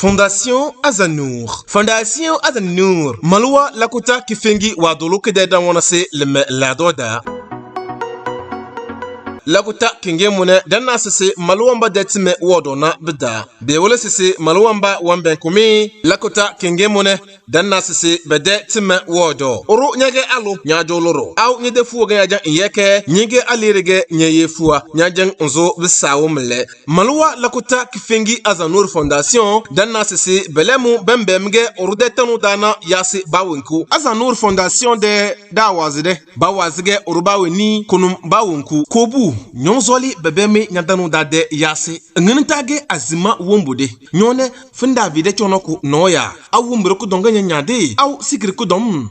Fondation Azanour. Fondation Azanour. Malwa lakuta kifengi wadolo kede wana se leme ladoda. Lakuta kinge mune danna sese maluwamba detime wodona bida. Bewole sese maluwamba wamben kumi. Lakuta kinge mune danna sese bede time wodo. Oro nyage alu nyado loro. Au nyede fuwa ganyajan inyeke. Nyege alirege nyeye fuwa. Nyajan nzo bisawo mle. Maluwa lakuta kifengi Azanour Fondation. Danna sese belemu bembemge orude tanu dana yasi bawinku. Azanour Fondation de dawazide. Bawazige orubawe ni kunum bawinku. Kobu. Nyonzoli bebeme nyadanu dade yase ngentage azima wombude nyone funda vide chonoku noya au mbroku donga nyade au sikriku dom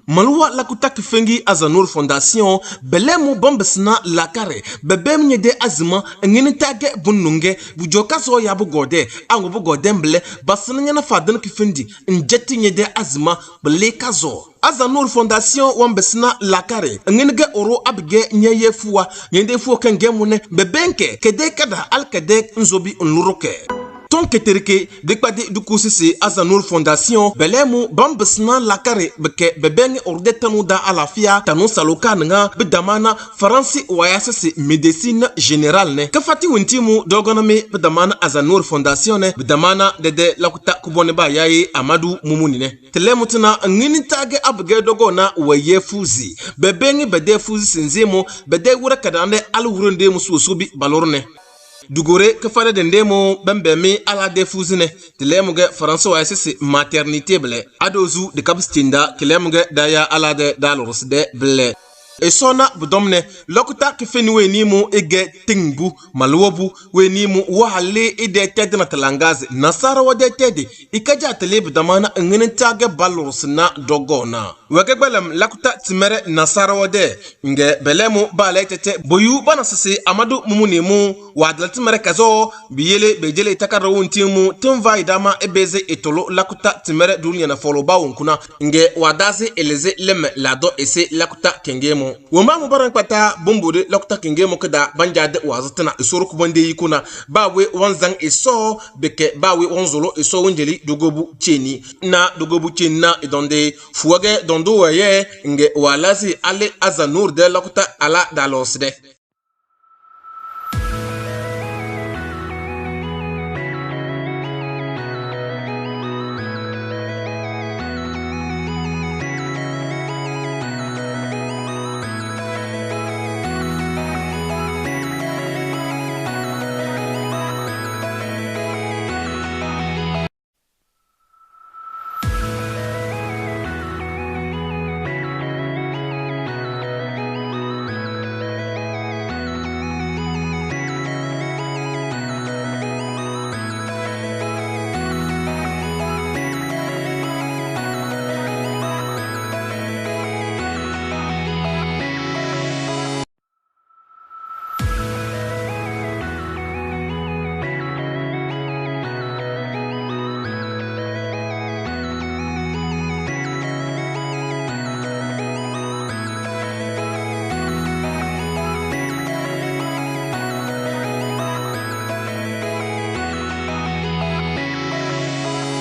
Malwa lakuta kifengi Azanour Fondation belemu bombesna lakare bebem nyede azima ngentage bununge bujoka so yabu gode angu bu gode mble basna nyana fadan kifendi njeti nyede azima beleka zo Azanour Fondation wambesna lakare ngenige oro abge nyeye fuwa nyende fuwa kangemune bebenke kede kada alkade nzobi nluroke ton keterike dekpade dukusisi Azanour Fondation belemu bambesna lakare beke bebenge orde tanu da alafia tanu saloka nga bedamana faransi wayasisi medicine générale ne kafati wintimu dogonami bedamana Azanour Fondation ne bedamana dede lakuta kubone ba yayi Amadou Mumuni ne telemutina ngini tage abge dogona waye fuzi bebengi bede fuzi sinzemo bede wura kadande alwurende mususubi balorne Dugore kafare dendemo bembemi ala defuzine telemuge faransa wa sisi maternité ble adozu de kapstinda telemuge daya ala de dalors de ble Esona budomne lokuta kifeni we nimu ege tingbu malwobu we nimu wahale ide tede na talangazi nasara wade tede ikaja tele budamana ngene tage balors na dogona wege belem lakuta timere nasara wade nge belemu bale tete boyu bana sisi Amadou Mumuni mu wadla timere kazo biyele bejele takara wuntimu timva idama ebeze etolo lakuta timere dunia na foloba wunkuna nge wadazi eleze leme lado ese lakuta kengemu Wamba mubaran pata bumbode lakuta kingemo kada banjade wazatana isoro kubande yikuna bawe wanzang iso beke bawe wanzolo iso wenjeli dogobu cheni na dogobu cheni na idonde fuwage dondo waye nge walazi ale Azanour de lakuta ala dalosde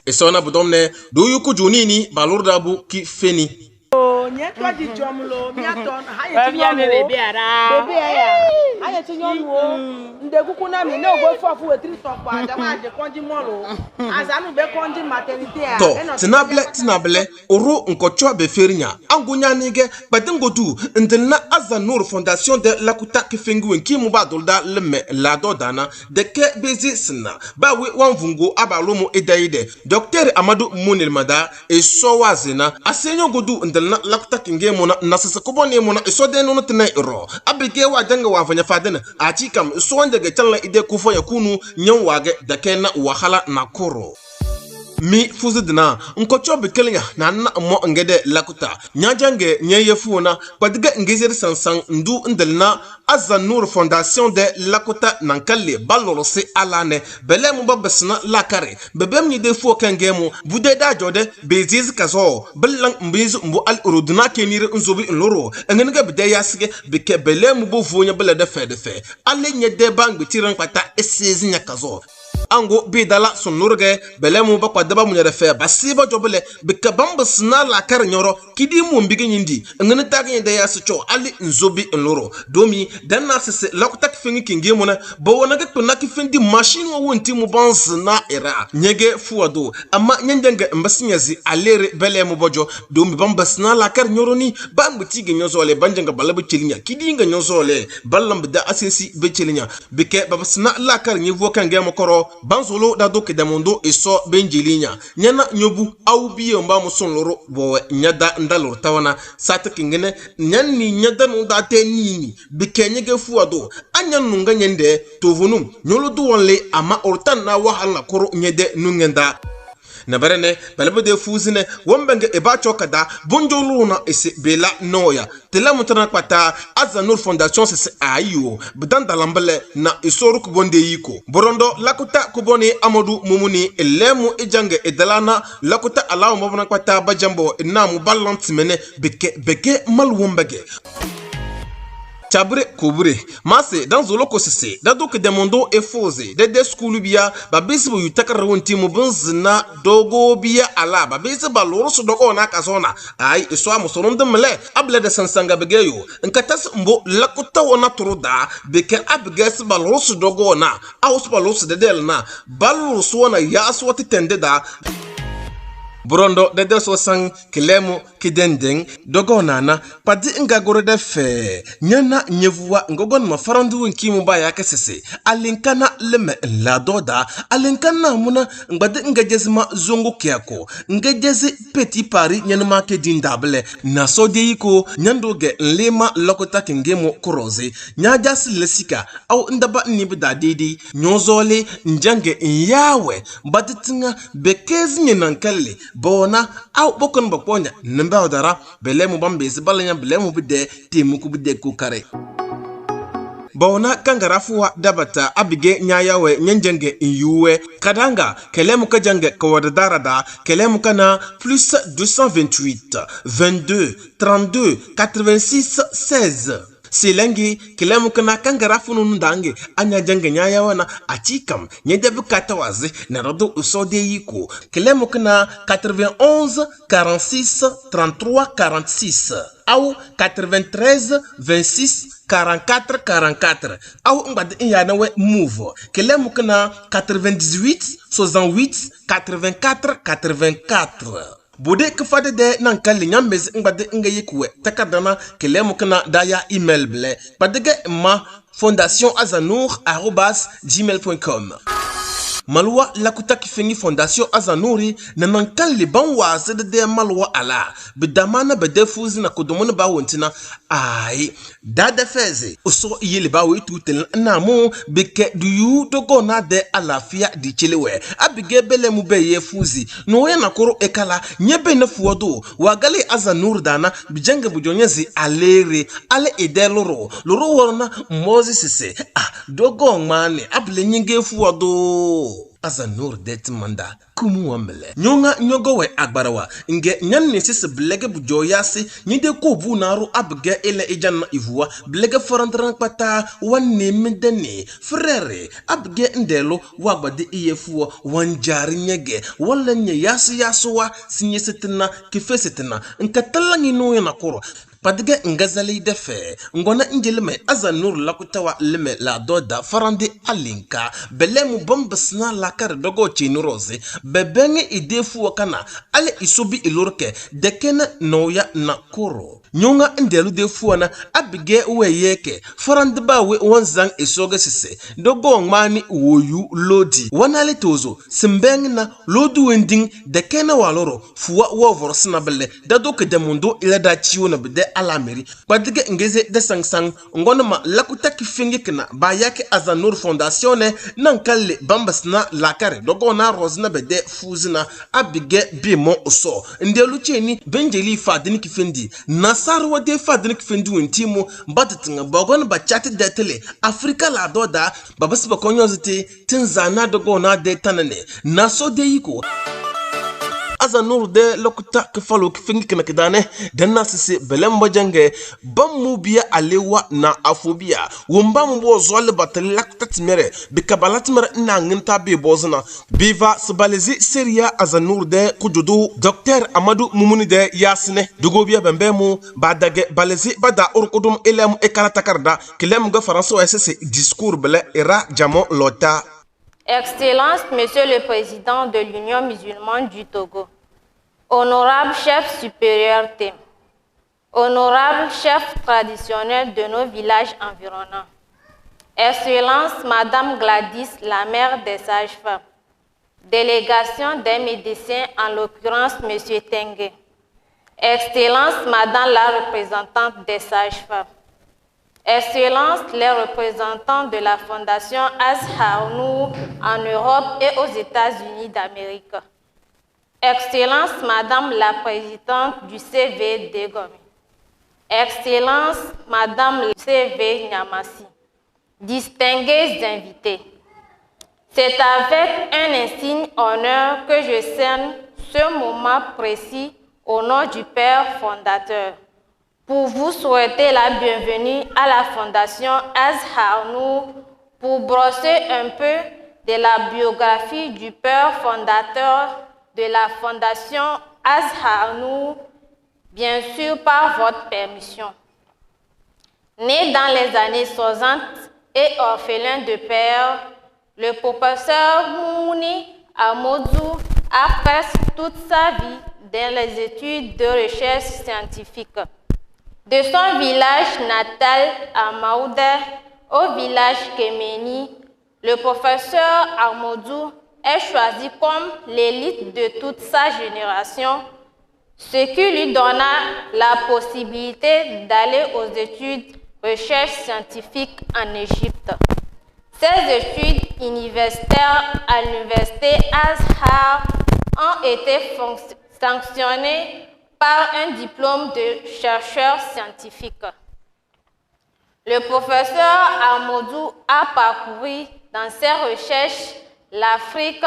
Esona budomne do yuku junini balurdabu ki feni Nyetwa di jomlo miaton haye tinyomo bebe aya haye tinyomo ndekuku na mi no go fofu we 3 tokwa adama je konji molo azanu be konji maternité a to tinable oro nkocho be ferinya angunya nige badingodu ndina Azanour Fondation de lakuta kifengi wenki mu badolda leme lado dana de ke bezi sina bawe wanvungo abalumu edaide Dr Amadou Mumuni mada e sowazina asenyo godu ndina lakuta kingemo na nasasa kubone mo na isode no tene iro abike wa danga wa fanya fadena achi kam so wanda ga talla ide kufo ya kunu nyan wage da kena wahala na koro mi fuzidina nkocho bekelnya na na mo ngede lakuta nyajange nyeyefuna kwadiga ngezeri sansan ndu ndalna Azanour Fondation de lakuta nankale balorose alane belemu babesna lakare bebem ni defo kangemu bude da jode beziz kazo belang mbizu mbu al uruduna kenire nzobi nloro ngeniga bide yasige beke belemu bo vonya bele de fe ale nye de bang bitiran pata esizinya kazo ango bidala sunurge belemu bakwa daba munyere fe basiba jobele bika bamba sna la kar nyoro kidi mu mbigi nyindi ngene tagi de ya sucho ali nzobi nloro domi dan na sese lakutak fingi kingi mona bo wona ke tuna ki fendi machine wo wonti mu bansna era nyege fuado amma nyendenga mbasinyazi alere belemu bojo domi bamba sna la kar nyoro ni bambu tige nyozole banjanga balabu chilinya kidi nga nyozole ballam da asesi be chilinya bike babasna la kar nyevo kange mokoro banzolo da doke demondo eso benjilinya nyana nyobu au biye mba muson loro bo nyada ndalor tawana sata kingene nyanni nyada no da te nini bike nyege fuado anya nunga nyende tovunum nyolo duwonle ama ortan na wahala koro nyede nungenda na barene balabode fuzine wombenge ebacho kada bonjoluna ese bela noya tela mutana kwata Azanur Fondation sese ayo bidan dalambele na isoru kubonde yiko borondo lakuta kuboni Amadou Mumuni elemu ejange edalana lakuta alawo mabana kwata bajambo namu balantimene beke malwombege Chabre Kobre, Masse, dans Zoloko Sese, Dadok Demondo et Fose, Dede Skulubia, Babisibu Yutakarawunti Mubunzina, Dogo Bia Ala, Babisi Baloros Dogo Nakazona, Ai, Iswa Musorum de Mele, Able de Sansanga Begeyo, Nkatas Mbo, Lakota Wana Turuda, Beke Abges Baloros Dogo na, Aus Balos de Delna, Balos Wana Yaswati Tendeda. Burondo de deso sang kilemu kidending dogo nana padi ngagoro de fe nyana nyevuwa ngogon ma farandu nkimu ba ya kesese alinkana leme la doda alinkana muna ngbade ngejezima zongo kiako ngejezi petit pari nyana ma kedindable na sodeyiko nyandoge nlema lokota kingemo kuroze nyajas lesika au ndaba nibda didi nyozole njange nyawe baditinga bekezi nyenankale bona au bokon bakonya namba odara belemu bambezi balanya belemu bide timuku bide kukare bona kangarafuwa dabata abige nyayawe nyenjenge yuwe kadanga kelemu kajange kawaddarada kelemu kana plus 228 22 32 86 16 Silengi kilemu kana kangarafu nundange anya jange nyaya wana achikam nyede bukata wazi na rado usode yiko kilemu kana 91 46 33 46 au 93 26 44 44 au ngad yanawe move kilemu kana 98 68 84 84 Bude kfade de nan kalli nyambez ngbade ngaye kuwe takadana kelemu kana daya email ble badege ma fondation@azanour@gmail.com Malwa lakuta kifengi Fondation Azanouri na nankali banwa zede malwa ala bidamana bedefuzi na kodomona ba wontina ai dada feze uso yele ba wetu tel namu beke duyu dogo na de alafia di chelewe abige bele mu be yefuzi no ya nakoro ekala nyebe na fuodo wagale Azanour dana bijanga bujonyezi alere ale edeloro loro worna mozi sese dogo ngmane able nyinge fuodo Azanour det manda kumu wambele nyonga nyogowe agbarawa nge nyanne sisi blege bujoyasi nyide kobu naru abge ele ejana ivuwa blege forandran pata wanne midene frere abge ndelo wagbade iyefuwa wanjari nyege wala nye yasuwa sinyesetina kifesetina nkatalangi no yana koro Padige ngazali defe ngona injeleme Azanour lakutawa leme la doda farande alinka belemu bombasna lakar dogo chinuroze bebenge idefu wakana ale isubi ilurke dekena noya na koro nyonga ndelu defu na abige weyeke farande bawe wanzang isoge sise dogo ngmani woyu lodi wanale tozo simbeng na lodu wending dekena waloro fuwa wovorsna bele dadoke demundo ilada chiwo na bede alameri padige ngeze de sangsang ngono ma lakuta kifingi kina ba yake Azanour Fondation nankale bambasna lakare dogo na rozna bede fuzina abige bimo oso ndelu cheni benjeli fadini kifendi nasarwa de fadini kifendi wentimo batitinga bagon ba chati de tele Afrika la doda babasiba konyozite tinzana dogo na de tanane naso de yiko azanur de lokuta kefalo kifengi kena kedane denna sisi belemba jange bamu biya alewa na afobia wumba mbo zole batalakta timere bikabalat mer na nginta be bozna biva sbalezi seria azanur de kujudu Dr Amadou Mumuni de yasine dugobia bembemu badage balezi bada urkudum elem ekaratakarda kilem ga faranso ss discours bele era jamo lota. Excellence, Monsieur le Président de l'Union musulmane du Togo, honorable chef supérieur TEM, honorable chef traditionnel de nos villages environnants, Excellence, Madame Gladys, la mère des sages-femmes, délégation des médecins, en l'occurrence Monsieur Tengue, Excellence, Madame la représentante des sages-femmes, Excellence, les représentants de la Fondation Azharnou en Europe et aux États-Unis d'Amérique. Excellence, Madame la présidente du CV Degomé. Excellence, Madame le CV Nyamasi. Distingués invités. C'est avec un insigne honneur que je scène ce moment précis au nom du Père fondateur, pour vous souhaiter la bienvenue à la Fondation Azharnou, pour brosser un peu de la biographie du père fondateur de la Fondation Azharnou, bien sûr par votre permission. Né dans les années 60 et orphelin de père, le professeur Mouni Amadou a presque toute sa vie dans les études de recherche scientifique. De son village natal à Maouda au village Kéméni, le professeur Amadou est choisi comme l'élite de toute sa génération, ce qui lui donna la possibilité d'aller aux études recherche scientifique en Égypte. Ses études universitaires à l'université Azhar ont été sanctionnées par un diplôme de chercheur scientifique. Le professeur Amadou a parcouru dans ses recherches l'Afrique,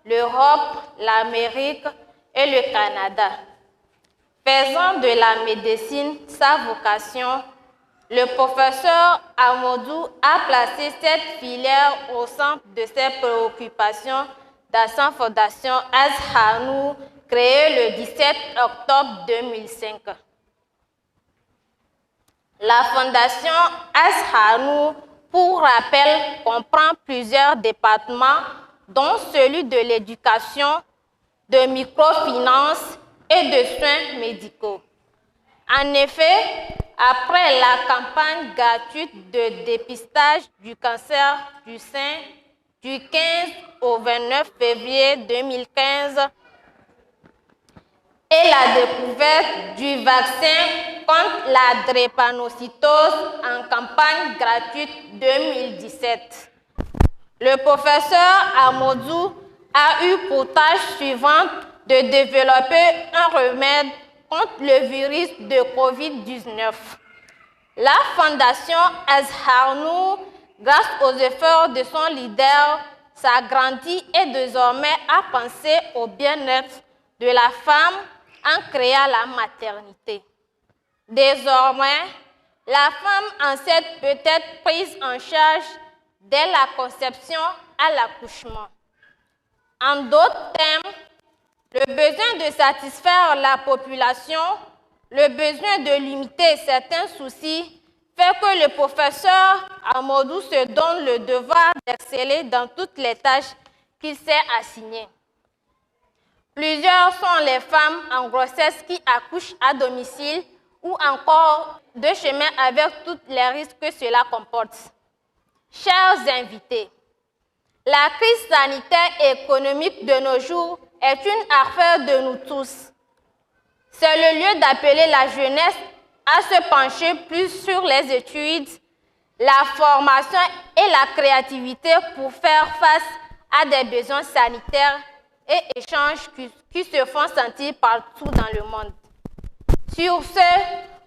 l'Europe, l'Amérique et le Canada. Faisant de la médecine sa vocation, le professeur Amadou a placé cette filière au centre de ses préoccupations dans sa fondation Azharnou, créée le 17 octobre 2005. La fondation Azharnou, pour rappel, comprend plusieurs départements, dont celui de l'éducation, de microfinance et de soins médicaux. En effet, après la campagne gratuite de dépistage du cancer du sein du 15 au 29 février 2015, et la découverte du vaccin contre la drépanocytose en campagne gratuite 2017. Le professeur Amadou a eu pour tâche suivante de développer un remède contre le virus de COVID-19. La Fondation Azharnou, grâce aux efforts de son leader, s'agrandit et désormais a pensé au bien-être de la femme en créant la maternité. Désormais, la femme enceinte peut être prise en charge dès la conception à l'accouchement. En d'autres termes, le besoin de satisfaire la population, le besoin de limiter certains soucis, fait que le professeur Amadou se donne le devoir d'exceller dans toutes les tâches qu'il s'est assignées. Plusieurs sont les femmes en grossesse qui accouchent à domicile ou encore de chemin avec tous les risques que cela comporte. Chers invités, la crise sanitaire et économique de nos jours est une affaire de nous tous. C'est le lieu d'appeler la jeunesse à se pencher plus sur les études, la formation et la créativité pour faire face à des besoins sanitaires et échanges qui se font sentir partout dans le monde. Sur ce,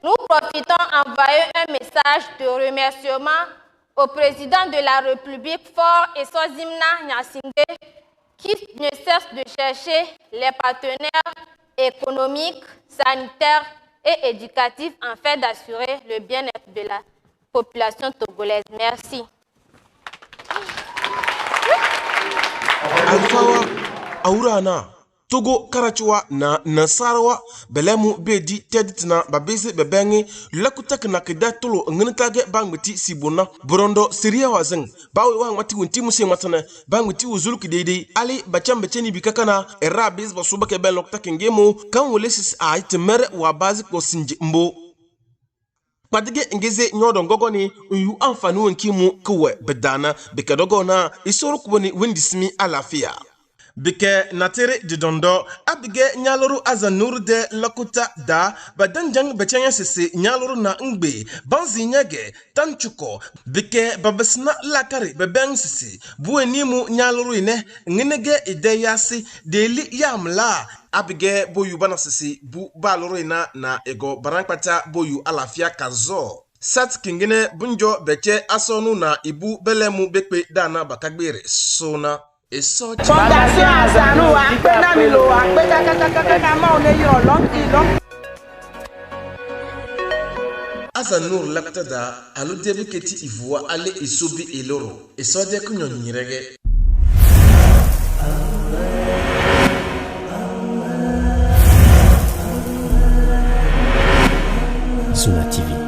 nous profitons d'envoyer un message de remerciement au président de la République, Faure Essozimna Gnassingbé, qui ne cesse de chercher les partenaires économiques, sanitaires et éducatifs afin d'assurer le bien-être de la population togolaise. Merci. Alfawa Aurana Togo Karachua na Nasarawa Belemu Bedi Teditina Babese Bebengi Lakutak na Kedatolo Ngenetage Bangmeti Sibona Borondo Siria Wazeng Bawe Wang Mati Wuntimusi Matana Bangmeti Uzuluki Dede Ali Bacham Becheni Bikakana Erabis Basubake Belokta Kengemo Kanwolesis Aitemere Wabazi Kosinji Mbo Padige ngeze nyodo ngogoni yu amfani wenkimu kuwe bedana beke dogona isoro kuboni wendismi alafia. Bike natere didondo abige nyaloru azanur de lakuta da badanjang bechanya sisi nyaloru na ngbe banzi nyege tanchuko bike babesna lakari bebeng sisi buenimu nyaloru ine ngenege ideyasi deli yamla abige boyu bana sisi bu baloro ina na ego barankpata boyu alafia kanzo sat kingine bunjo beche asonu na ibu belemu bekpe dana bakagbere sona Fondation Azanu akpe na mi lo akpe kakakakaka ma one yo long. Azanur laktada alu debu keti ivoa ale isubi eloro esode kunyo nyirege Suna TV.